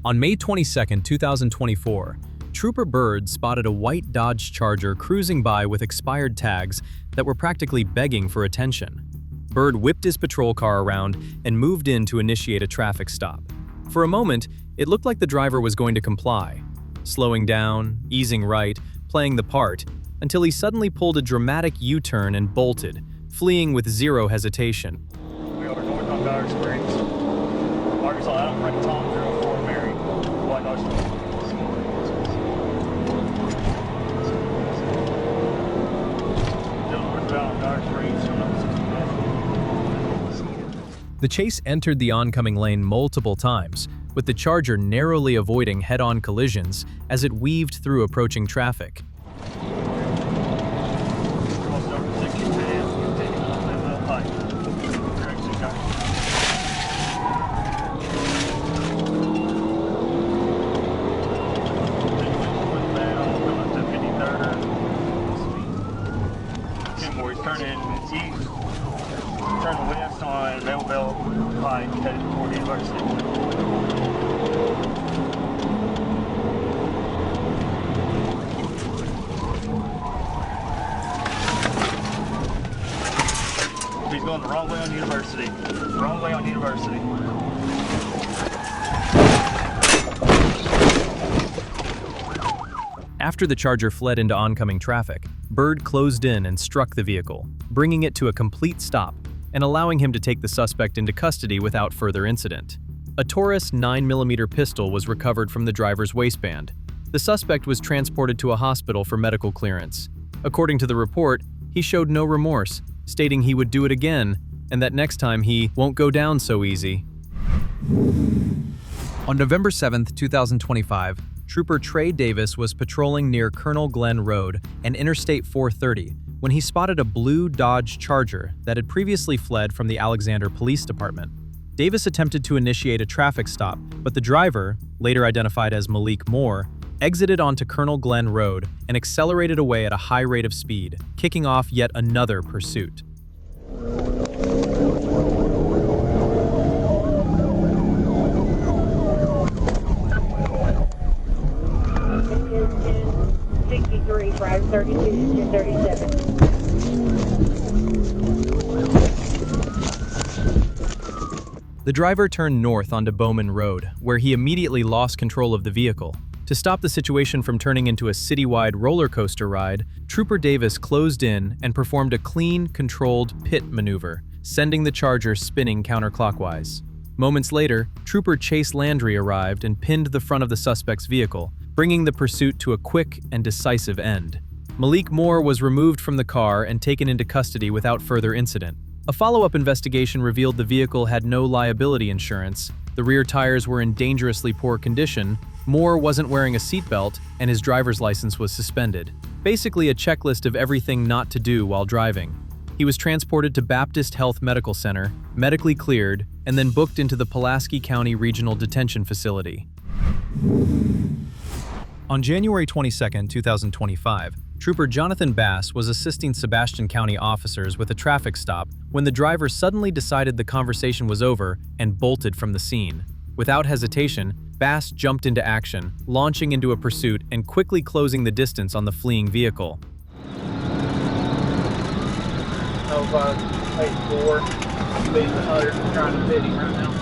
On May 22, 2024, Trooper Byrd spotted a white Dodge Charger cruising by with expired tags that were practically begging for attention. Byrd whipped his patrol car around and moved in to initiate a traffic stop. For a moment, it looked like the driver was going to comply, slowing down, easing right, playing the part, until he suddenly pulled a dramatic U-turn and bolted, fleeing with zero hesitation. We are north on Dodge Springs. Arkansas Adam Frank Tom 04 Mary. White Dodge. Still northbound Dodge Springs. The chase entered the oncoming lane multiple times, with the Charger narrowly avoiding head-on collisions as it weaved through approaching traffic. Turn west on Bell Pike, headed toward the university. He's going the wrong way on University. Wrong way on University. After the Charger fled into oncoming traffic, Byrd closed in and struck the vehicle, bringing it to a complete stop and allowing him to take the suspect into custody without further incident. A Taurus 9mm pistol was recovered from the driver's waistband. The suspect was transported to a hospital for medical clearance. According to the report, he showed no remorse, stating he would do it again and that next time he won't go down so easy. On November 7, 2025, Trooper Trey Davis was patrolling near Colonel Glenn Road and Interstate 430 when he spotted a blue Dodge Charger that had previously fled from the Alexander Police Department. Davis attempted to initiate a traffic stop, but the driver, later identified as Malik Moore, exited onto Colonel Glenn Road and accelerated away at a high rate of speed, kicking off yet another pursuit. The driver turned north onto Bowman Road, where he immediately lost control of the vehicle. To stop the situation from turning into a citywide roller coaster ride, Trooper Davis closed in and performed a clean, controlled pit maneuver, sending the Charger spinning counterclockwise. Moments later, Trooper Chase Landry arrived and pinned the front of the suspect's vehicle, bringing the pursuit to a quick and decisive end. Malik Moore was removed from the car and taken into custody without further incident. A follow-up investigation revealed the vehicle had no liability insurance, the rear tires were in dangerously poor condition, Moore wasn't wearing a seatbelt, and his driver's license was suspended. Basically a checklist of everything not to do while driving. He was transported to Baptist Health Medical Center, medically cleared, and then booked into the Pulaski County Regional Detention Facility. On January 22, 2025, Trooper Jonathan Bass was assisting Sebastian County officers with a traffic stop when the driver suddenly decided the conversation was over and bolted from the scene. Without hesitation, Bass jumped into action, launching into a pursuit and quickly closing the distance on the fleeing vehicle. 0584, speed 100, trying to hit him right now.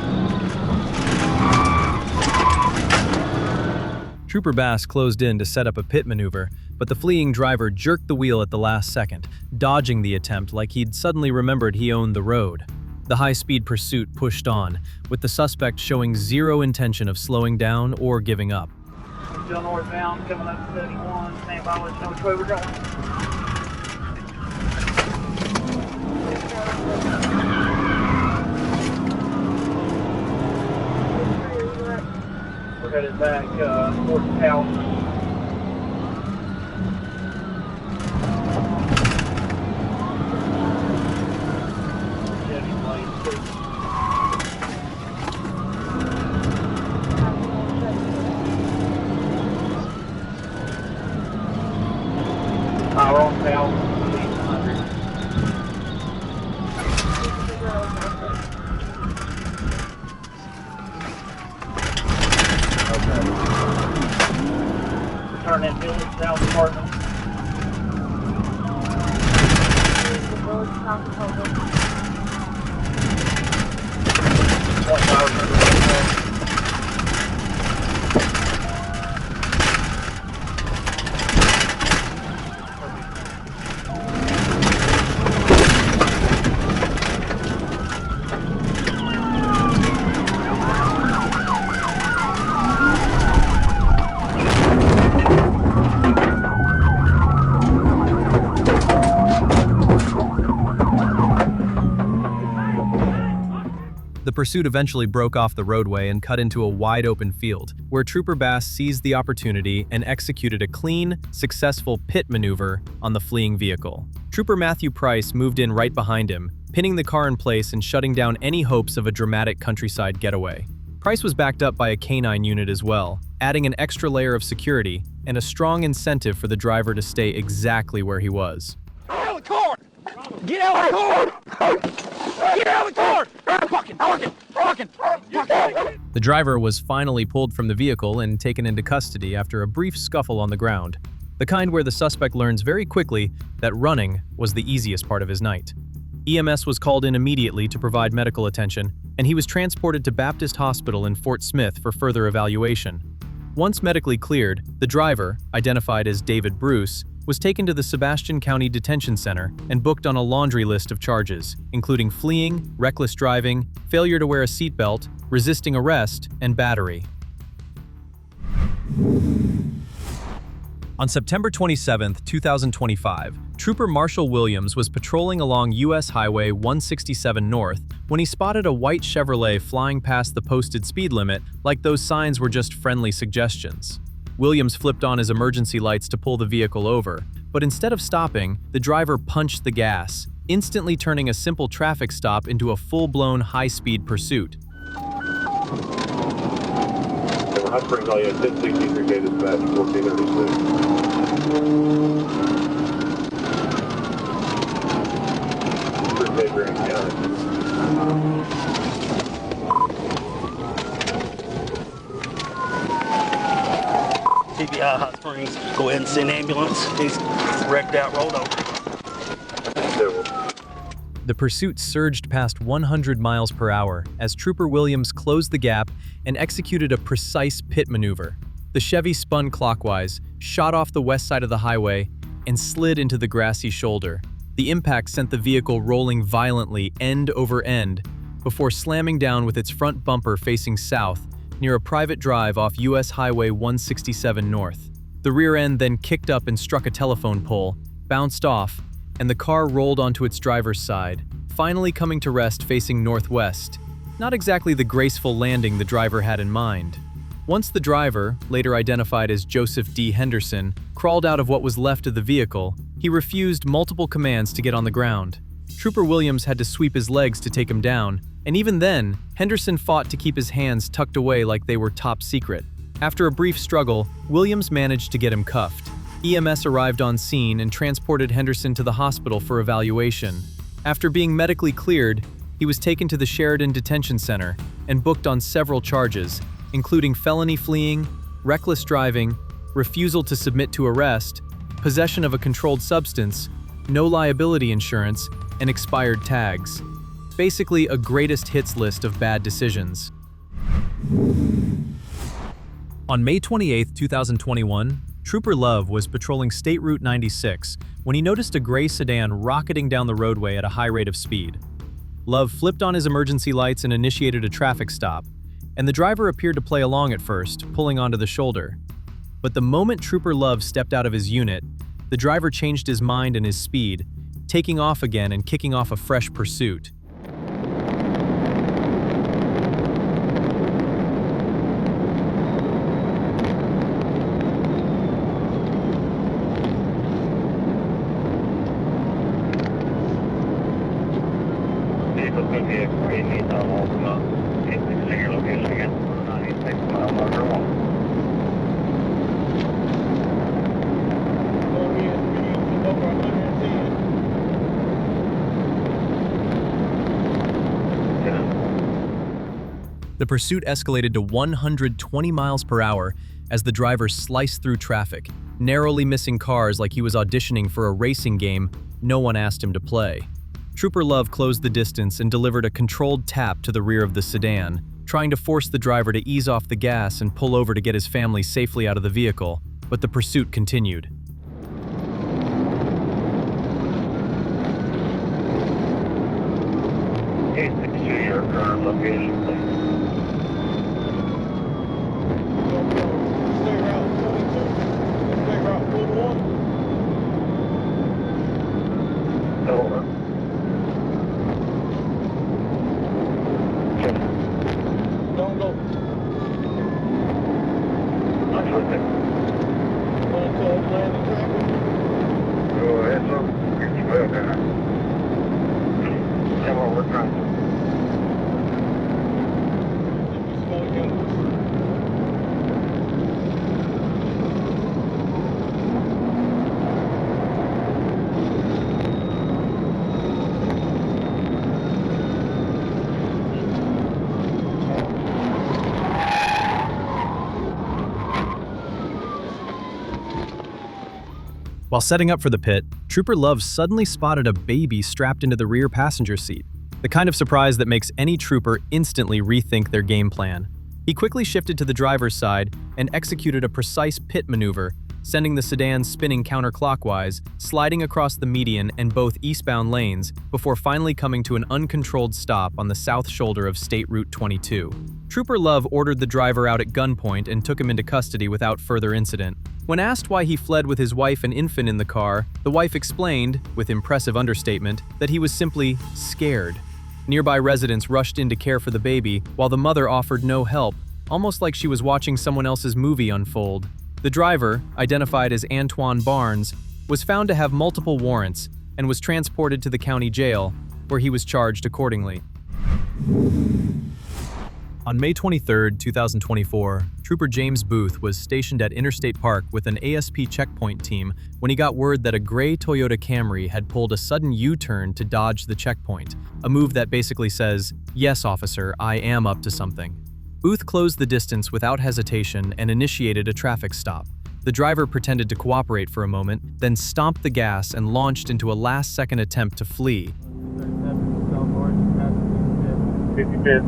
Trooper Bass closed in to set up a pit maneuver, but the fleeing driver jerked the wheel at the last second, dodging the attempt like he'd suddenly remembered he owned the road. The high-speed pursuit pushed on, with the suspect showing zero intention of slowing down or giving up. Still northbound, coming up to 71, stand by, let you know which way we're going. We're headed back towards the house. We're on south, speed 100. Return that village down the apartment. The village south of Hoboken. 25 The pursuit eventually broke off the roadway and cut into a wide-open field, where Trooper Bass seized the opportunity and executed a clean, successful pit maneuver on the fleeing vehicle. Trooper Matthew Price moved in right behind him, pinning the car in place and shutting down any hopes of a dramatic countryside getaway. Price was backed up by a canine unit as well, adding an extra layer of security and a strong incentive for the driver to stay exactly where he was. Get out of the car! Get out of the car! Get out of the car! Fucking! The driver was finally pulled from the vehicle and taken into custody after a brief scuffle on the ground, the kind where the suspect learns very quickly that running was the easiest part of his night. EMS was called in immediately to provide medical attention, and he was transported to Baptist Hospital in Fort Smith for further evaluation. Once medically cleared, the driver, identified as David Bruce, was taken to the Sebastian County Detention Center and booked on a laundry list of charges, including fleeing, reckless driving, failure to wear a seatbelt, resisting arrest, and battery. On September 27, 2025, Trooper Marshall Williams was patrolling along U.S. Highway 167 North when he spotted a white Chevrolet flying past the posted speed limit like those signs were just friendly suggestions. Williams flipped on his emergency lights to pull the vehicle over, but instead of stopping, the driver punched the gas, instantly turning a simple traffic stop into a full-blown high-speed pursuit. Hot Springs, all you had 1063K dispatch, 1436. TBI Hot Springs, go ahead and send ambulance. He's wrecked out, rolled over. The pursuit surged past 100 miles per hour as Trooper Williams closed the gap and executed a precise pit maneuver. The Chevy spun clockwise, shot off the west side of the highway, and slid into the grassy shoulder. The impact sent the vehicle rolling violently end over end before slamming down with its front bumper facing south near a private drive off U.S. Highway 167 North. The rear end then kicked up and struck a telephone pole, bounced off, and the car rolled onto its driver's side, finally coming to rest facing northwest. Not exactly the graceful landing the driver had in mind. Once the driver, later identified as Joseph D. Henderson, crawled out of what was left of the vehicle, he refused multiple commands to get on the ground. Trooper Williams had to sweep his legs to take him down, and even then, Henderson fought to keep his hands tucked away like they were top secret. After a brief struggle, Williams managed to get him cuffed. EMS arrived on scene and transported Henderson to the hospital for evaluation. After being medically cleared, he was taken to the Sheridan Detention Center and booked on several charges, including felony fleeing, reckless driving, refusal to submit to arrest, possession of a controlled substance, no liability insurance, and expired tags. Basically, a greatest hits list of bad decisions. On May 28, 2021, Trooper Love was patrolling State Route 96 when he noticed a gray sedan rocketing down the roadway at a high rate of speed. Love flipped on his emergency lights and initiated a traffic stop, and the driver appeared to play along at first, pulling onto the shoulder. But the moment Trooper Love stepped out of his unit, the driver changed his mind and his speed, taking off again and kicking off a fresh pursuit. Vehicle's going to be a great meet on Altima. Please say your location again. 96 mile marker 1. The pursuit escalated to 120 miles per hour as the driver sliced through traffic, narrowly missing cars like he was auditioning for a racing game no one asked him to play. Trooper Love closed the distance and delivered a controlled tap to the rear of the sedan, trying to force the driver to ease off the gas and pull over to get his family safely out of the vehicle, but the pursuit continued. Hey, to your current location, please. State Route 22. State Route 41. Over. Don't go. Not with it. Going to landing traffic. Go ahead, sir. Get you well there. That's what we're trying to. Slow down. While setting up for the pit, Trooper Love suddenly spotted a baby strapped into the rear passenger seat, the kind of surprise that makes any trooper instantly rethink their game plan. He quickly shifted to the driver's side and executed a precise pit maneuver, sending the sedan spinning counterclockwise, sliding across the median and both eastbound lanes before finally coming to an uncontrolled stop on the south shoulder of State Route 22. Trooper Love ordered the driver out at gunpoint and took him into custody without further incident. When asked why he fled with his wife and infant in the car, the wife explained, with impressive understatement, that he was simply scared. Nearby residents rushed in to care for the baby, while the mother offered no help, almost like she was watching someone else's movie unfold. The driver, identified as Antoine Barnes, was found to have multiple warrants and was transported to the county jail, where he was charged accordingly. On May 23, 2024, Trooper James Booth was stationed at Interstate Park with an ASP checkpoint team when he got word that a gray Toyota Camry had pulled a sudden U-turn to dodge the checkpoint, a move that basically says, "Yes, officer, I am up to something." Booth closed the distance without hesitation and initiated a traffic stop. The driver pretended to cooperate for a moment, then stomped the gas and launched into a last-second attempt to flee. 55th.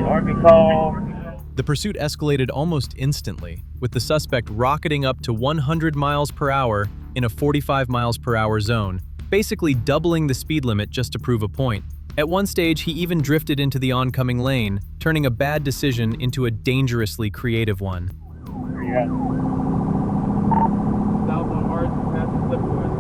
Arkansas. The pursuit escalated almost instantly, with the suspect rocketing up to 100 miles per hour in a 45 miles per hour zone, basically doubling the speed limit just to prove a point. At one stage, he even drifted into the oncoming lane, turning a bad decision into a dangerously creative one. Yeah. South on Arts, past the Slipwood.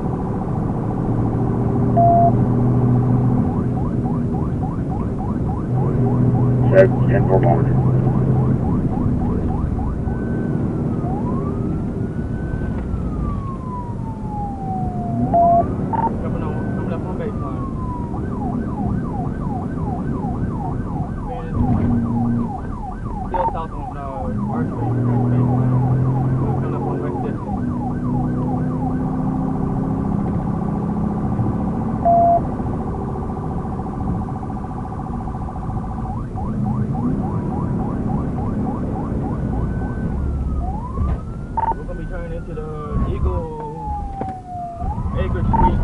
That's 10 more moments. Coming up on baseline. Still south on Arch Street, baseline. Coming up on West District. We're gonna be turning into the Eagle Acre Street.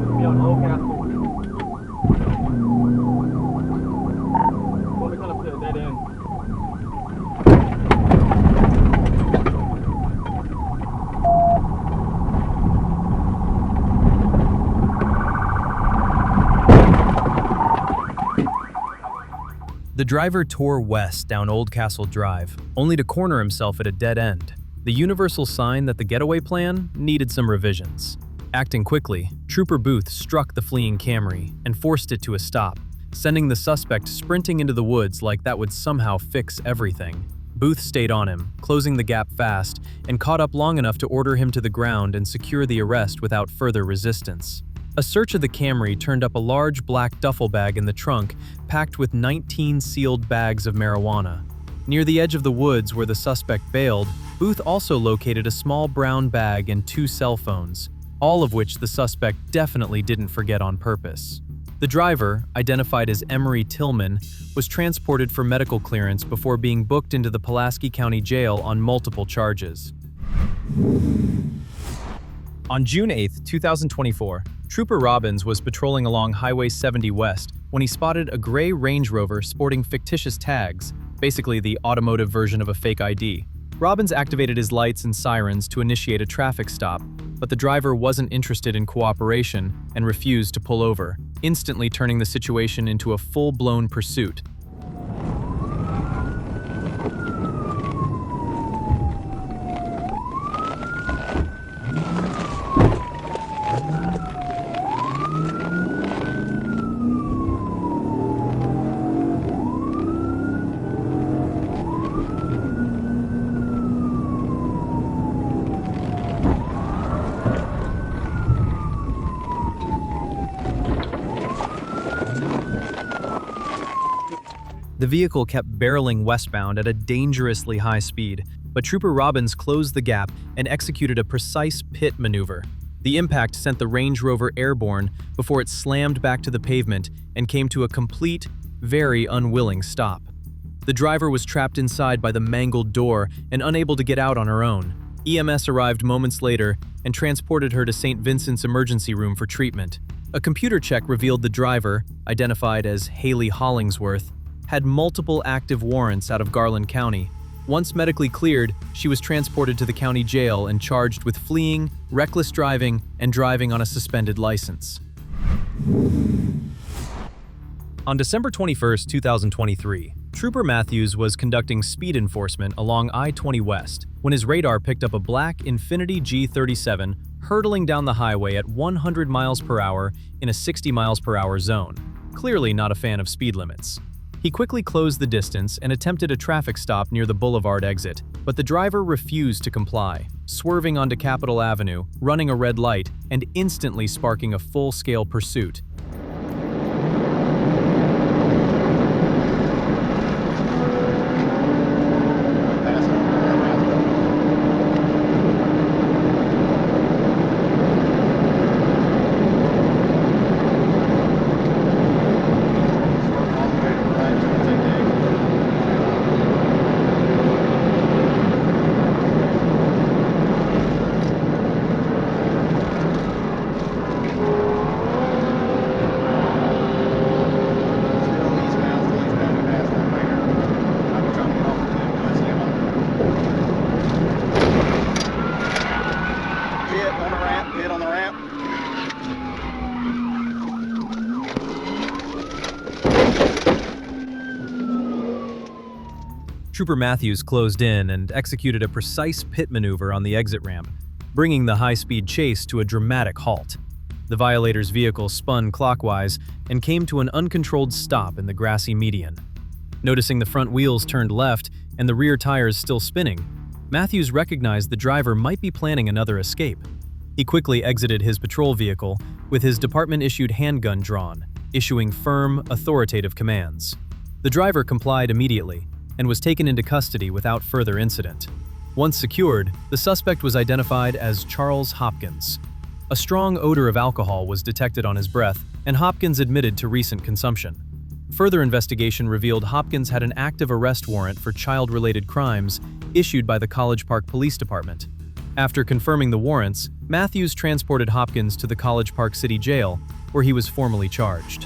We'll be on Old Castle. We'll be coming up to that end. The driver tore west down Old Castle Drive, only to corner himself at a dead end. The universal sign that the getaway plan needed some revisions. Acting quickly, Trooper Booth struck the fleeing Camry and forced it to a stop, sending the suspect sprinting into the woods like that would somehow fix everything. Booth stayed on him, closing the gap fast, and caught up long enough to order him to the ground and secure the arrest without further resistance. A search of the Camry turned up a large black duffel bag in the trunk packed with 19 sealed bags of marijuana. Near the edge of the woods where the suspect bailed, Booth also located a small brown bag and 2 cell phones, all of which the suspect definitely didn't forget on purpose. The driver, identified as Emery Tillman, was transported for medical clearance before being booked into the Pulaski County Jail on multiple charges. On June 8, 2024, Trooper Robbins was patrolling along Highway 70 West when he spotted a gray Range Rover sporting fictitious tags, basically the automotive version of a fake ID. Robbins activated his lights and sirens to initiate a traffic stop, but the driver wasn't interested in cooperation and refused to pull over, instantly turning the situation into a full-blown pursuit. The vehicle kept barreling westbound at a dangerously high speed, but Trooper Robbins closed the gap and executed a precise pit maneuver. The impact sent the Range Rover airborne before it slammed back to the pavement and came to a complete, very unwilling stop. The driver was trapped inside by the mangled door and unable to get out on her own. EMS arrived moments later and transported her to St. Vincent's emergency room for treatment. A computer check revealed the driver, identified as Haley Hollingsworth, had multiple active warrants out of Garland County. Once medically cleared, she was transported to the county jail and charged with fleeing, reckless driving, and driving on a suspended license. On December 21, 2023, Trooper Mathews was conducting speed enforcement along I-20 West when his radar picked up a black Infiniti G37 hurtling down the highway at 100 miles per hour in a 60 miles per hour zone. Clearly not a fan of speed limits. He quickly closed the distance and attempted a traffic stop near the Boulevard exit, but the driver refused to comply, swerving onto Capitol Avenue, running a red light, and instantly sparking a full-scale pursuit. Trooper Mathews closed in and executed a precise pit maneuver on the exit ramp, bringing the high-speed chase to a dramatic halt. The violator's vehicle spun clockwise and came to an uncontrolled stop in the grassy median. Noticing the front wheels turned left and the rear tires still spinning, Mathews recognized the driver might be planning another escape. He quickly exited his patrol vehicle with his department-issued handgun drawn, issuing firm, authoritative commands. The driver complied immediately and was taken into custody without further incident. Once secured, the suspect was identified as Charles Hopkins. A strong odor of alcohol was detected on his breath, and Hopkins admitted to recent consumption. Further investigation revealed Hopkins had an active arrest warrant for child-related crimes issued by the College Park Police Department. After confirming the warrants, Mathews transported Hopkins to the College Park City Jail, where he was formally charged.